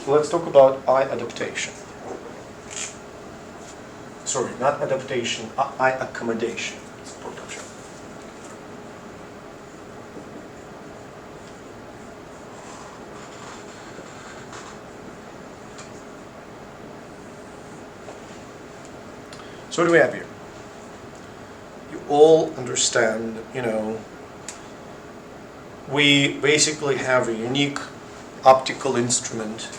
So let's talk about eye adaptation. Sorry, not adaptation, eye accommodation. It's important. So what do we have here? You all understand, we basically have a unique optical instrument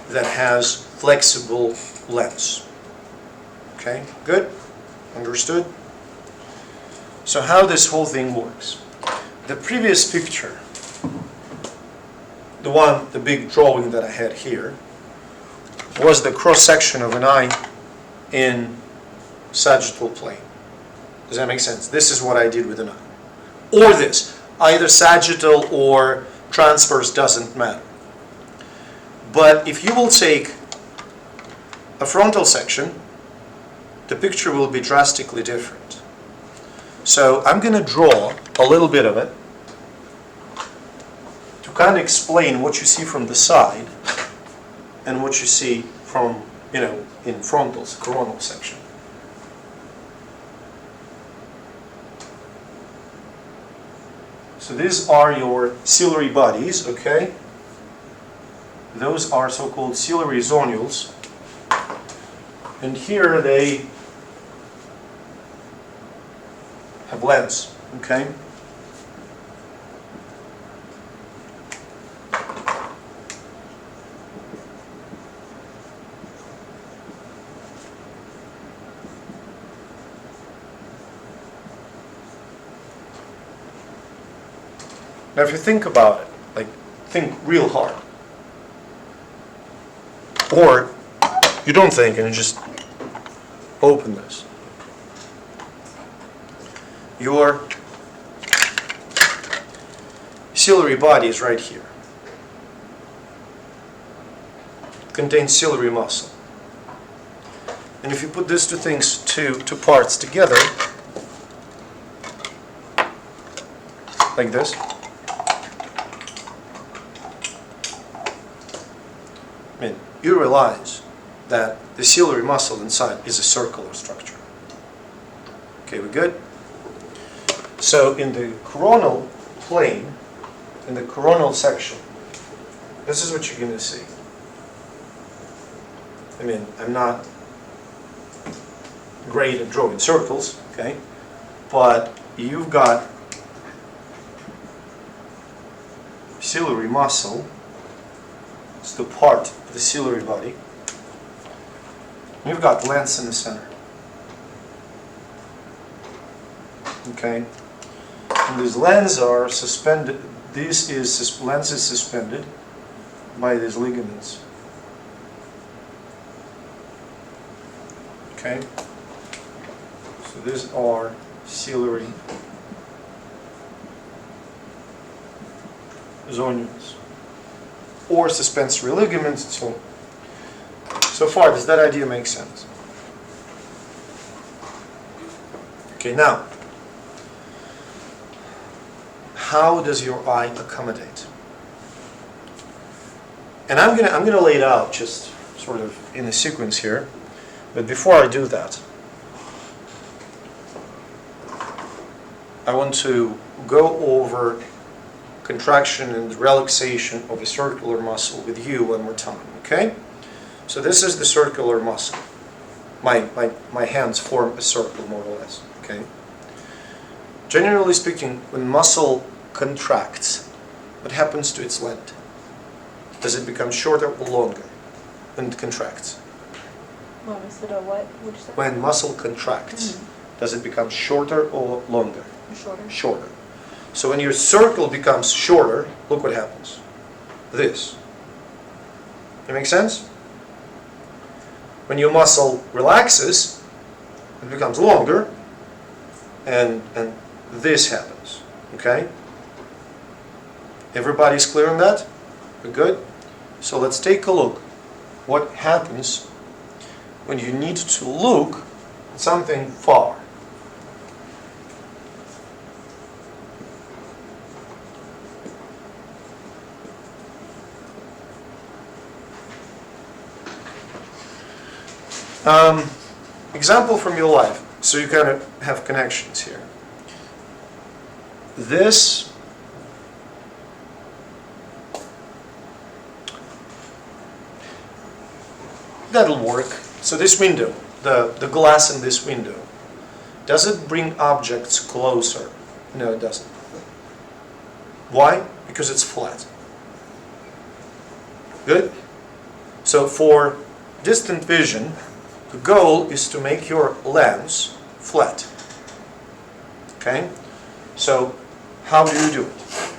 that has flexible lens. Okay, good? Understood? So how this whole thing works. The previous picture, the big drawing that I had here, was the cross-section of an eye in sagittal plane. Does that make sense? This is what I did with an eye. Or this. Either sagittal or transverse, doesn't matter. But if you will take a frontal section, the picture will be drastically different. So I'm going to draw a little bit of it to kind of explain what you see from the side and what you see from, in frontals, coronal section. So these are your ciliary bodies, okay? Those are so-called ciliary zonules. And here they have lens, okay? Now if you think about it, think real hard. Or you don't think and you just open this. Your ciliary body is right here. It contains ciliary muscle. And if you put these two parts together, like this, you realize that the ciliary muscle inside is a circular structure. Okay, we good? So in the coronal plane, in the coronal section, this is what you're going to see. I'm not great at drawing circles, okay? But you've got ciliary muscle. It's the part of the ciliary body. You've got lens in the center. Okay? And these lenses are suspended. Lens is suspended by these ligaments. Okay? So these are ciliary zonules, or suspensory ligaments, and so on. So far, does that idea make sense? Okay, now, how does your eye accommodate? And I'm gonna lay it out just sort of in a sequence here, but before I do that, I want to go over contraction and relaxation of a circular muscle with you one more time, okay? So this is the circular muscle. My hands form a circle, more or less, okay? Generally speaking, when muscle contracts, what happens to its length? Does it become shorter or longer when it contracts? When muscle contracts, does it become shorter or longer? Shorter. Shorter. So when your circle becomes shorter, look what happens. This. It make sense? When your muscle relaxes, it becomes longer, and this happens. Okay? Everybody's clear on that? We're good? So let's take a look. What happens when you need to look at something far? Example from your life, so you kind of have connections here. This that'll work. So this window, the glass in this window, does it bring objects closer? No, it doesn't. Why? Because it's flat. Good? So for distant vision, the goal is to make your lens flat. Okay? So how do you do it?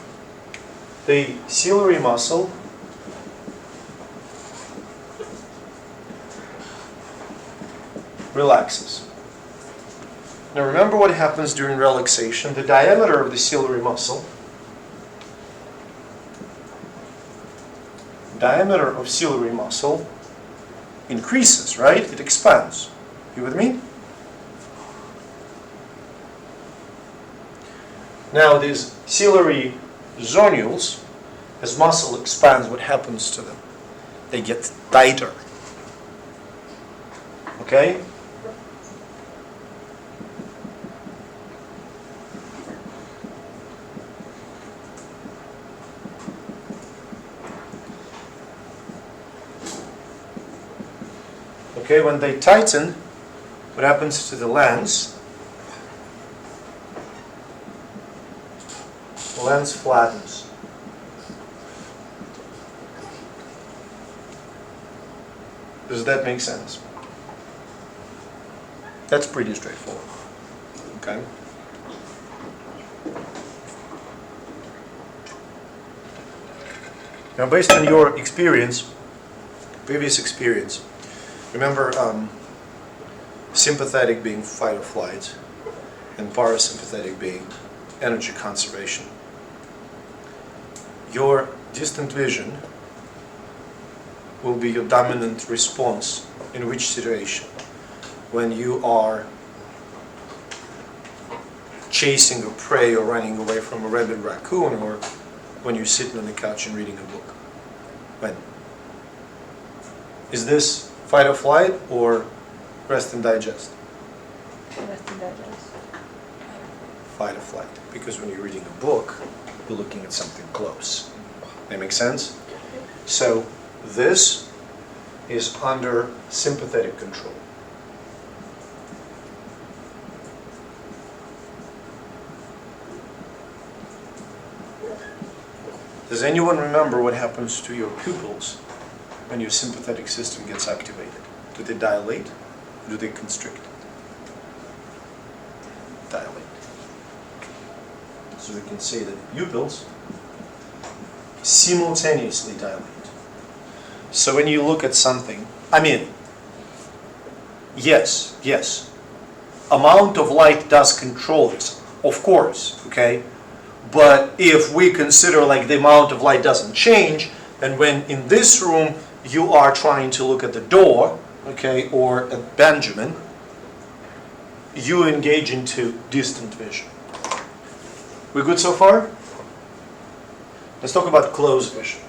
The ciliary muscle relaxes. Now remember what happens during relaxation. The diameter of the ciliary muscle, increases, right? It expands. You with me? Now these ciliary zonules, as muscle expands, what happens to them? They get tighter. Okay? Okay, when they tighten, what happens to the lens? The lens flattens. Does that make sense? That's pretty straightforward. Okay? Now, based on your experience, previous experience, remember sympathetic being fight or flight and parasympathetic being energy conservation. Your distant vision will be your dominant response in which situation? When you are chasing a prey or running away from a rabid raccoon, or when you're sitting on the couch and reading a book. When? Is this fight or flight or rest and digest? Rest and digest. Fight or flight. Because when you're reading a book, you're looking at something close. That makes sense? So this is under sympathetic control. Does anyone remember what happens to your pupils when your sympathetic system gets activated? Do they dilate or do they constrict? Dilate. So we can say that pupils simultaneously dilate. So when you look at something, yes, amount of light does control it, of course, okay? But if we consider like the amount of light doesn't change, then when in this room you are trying to look at the door, okay, or at Benjamin, you engage into distant vision. We good so far? Let's talk about close vision.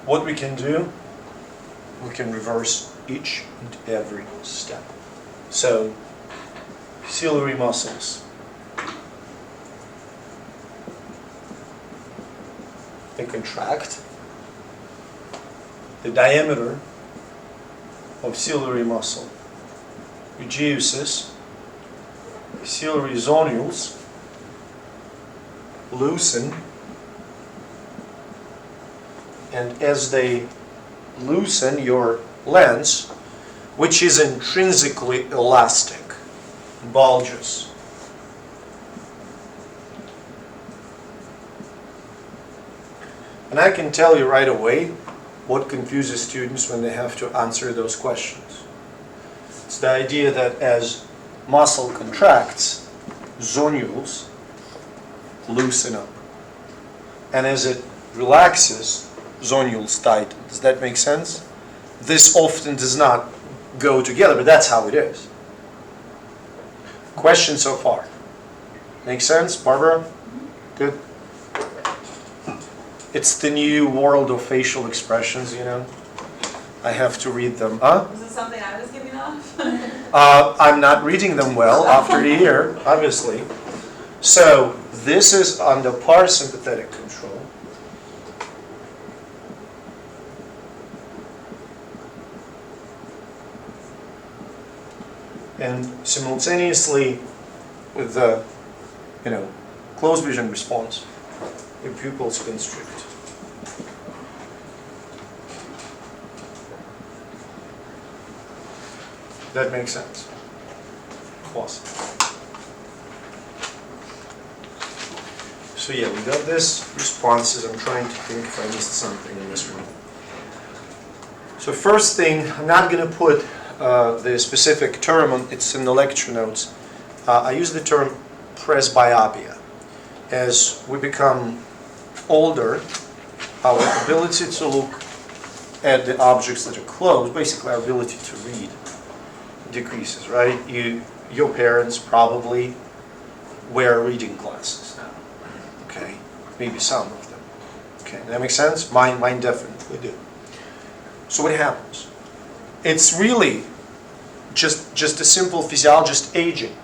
What we can do, we can reverse each and every step. So, ciliary muscles, they contract. The diameter of ciliary muscle reduces. Ciliary zonules loosen, and as they loosen, your lens, which is intrinsically elastic, bulges. And I can tell you right away what confuses students when they have to answer those questions. It's the idea that as muscle contracts, zonules loosen up. And as it relaxes, zonules tighten. Does that make sense? This often does not go together, but that's how it is. Question so far? Make sense, Barbara? Good. It's the new world of facial expressions, you know. I have to read them. Huh? Was it something I was giving off? I'm not reading them well after a year, obviously. So this is under parasympathetic control. And simultaneously with the, closed vision response, your pupils constrict. That makes sense. Awesome. So yeah, we got this responses. I'm trying to think if I missed something in this one. So first thing, I'm not going to put the specific term on, it's in the lecture notes. I use the term presbyopia. As we become older, our ability to look at the objects that are close, basically our ability to read, decreases, right? Your parents probably wear reading glasses now, okay? Maybe some of them, okay? That makes sense? Mine definitely do. So what happens? It's really just a simple physiologist aging.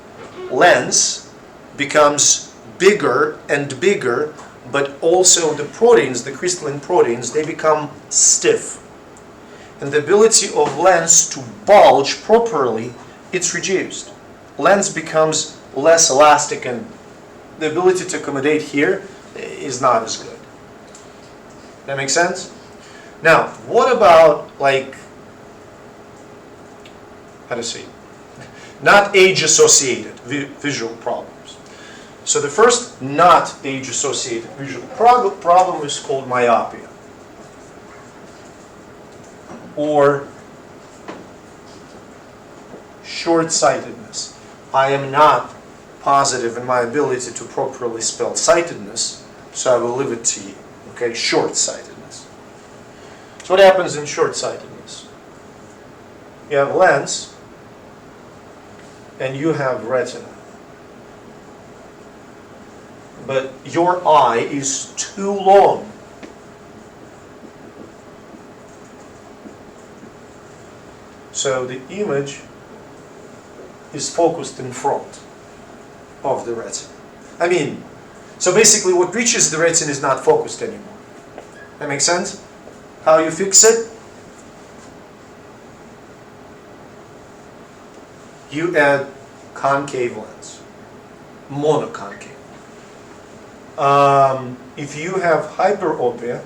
Lens becomes bigger and bigger, but also the proteins, the crystalline proteins, they become stiff. And the ability of lens to bulge properly, it's reduced. Lens becomes less elastic and the ability to accommodate here is not as good. That makes sense? Now, what about how to say, not age-associated visual problems. So the first not age-associated visual problem is called myopia, or short-sightedness. I am not positive in my ability to properly spell sightedness, so I will leave it to you. Okay, short-sightedness. So what happens in short-sightedness? You have lens, and you have retina. But your eye is too long. So the image is focused in front of the retina. So basically what reaches the retina is not focused anymore. That makes sense? How you fix it? You add concave lens, monoconcave. If you have hyperopia,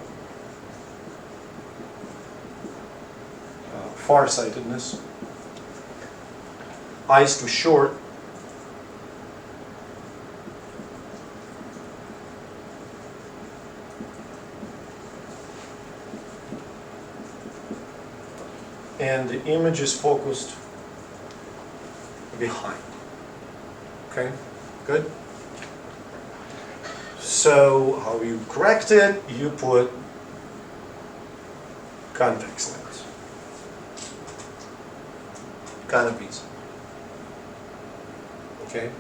farsightedness, eyes too short, and the image is focused behind. Okay, good? So how you correct it? You put convex lens. Canopies. Okay.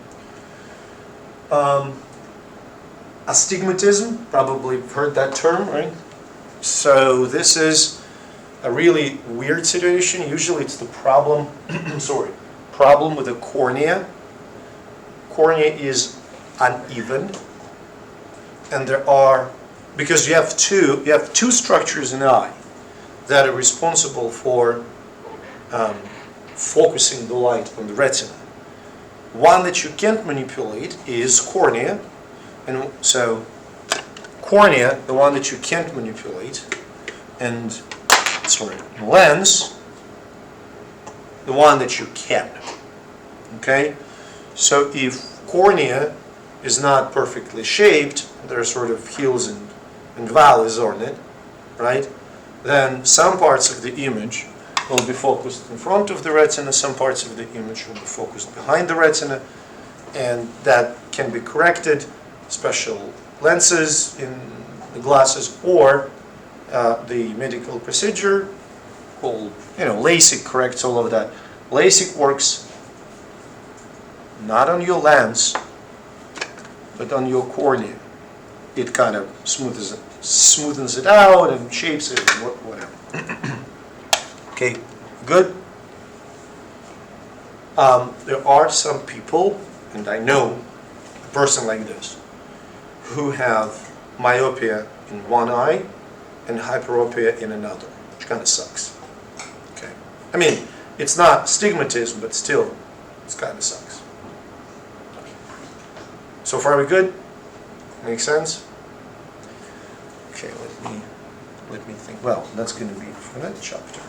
Astigmatism, probably heard that term, right? So this is a really weird situation. Usually it's the problem, problem with the cornea. Cornea is uneven, and because you have two structures in the eye that are responsible for focusing the light on the retina. One that you can't manipulate is cornea, and so cornea, the one that you can't manipulate, and lens, the one that you can. Okay, so if cornea is not perfectly shaped, there are sort of hills and valleys on it, right? Then some parts of the image will be focused in front of the retina, some parts of the image will be focused behind the retina, and that can be corrected. Special lenses in the glasses, or the medical procedure called, LASIK corrects all of that. LASIK works not on your lens, but on your cornea. it kind of smoothens it out and shapes it, and whatever. Okay, good. There are some people, and I know a person like this, who have myopia in one eye and hyperopia in another, which kind of sucks. Okay, I mean, it's not astigmatism, but still, it kind of sucks. So far, we good? Make sense? Okay, let me think. Well, that's going to be for that chapter.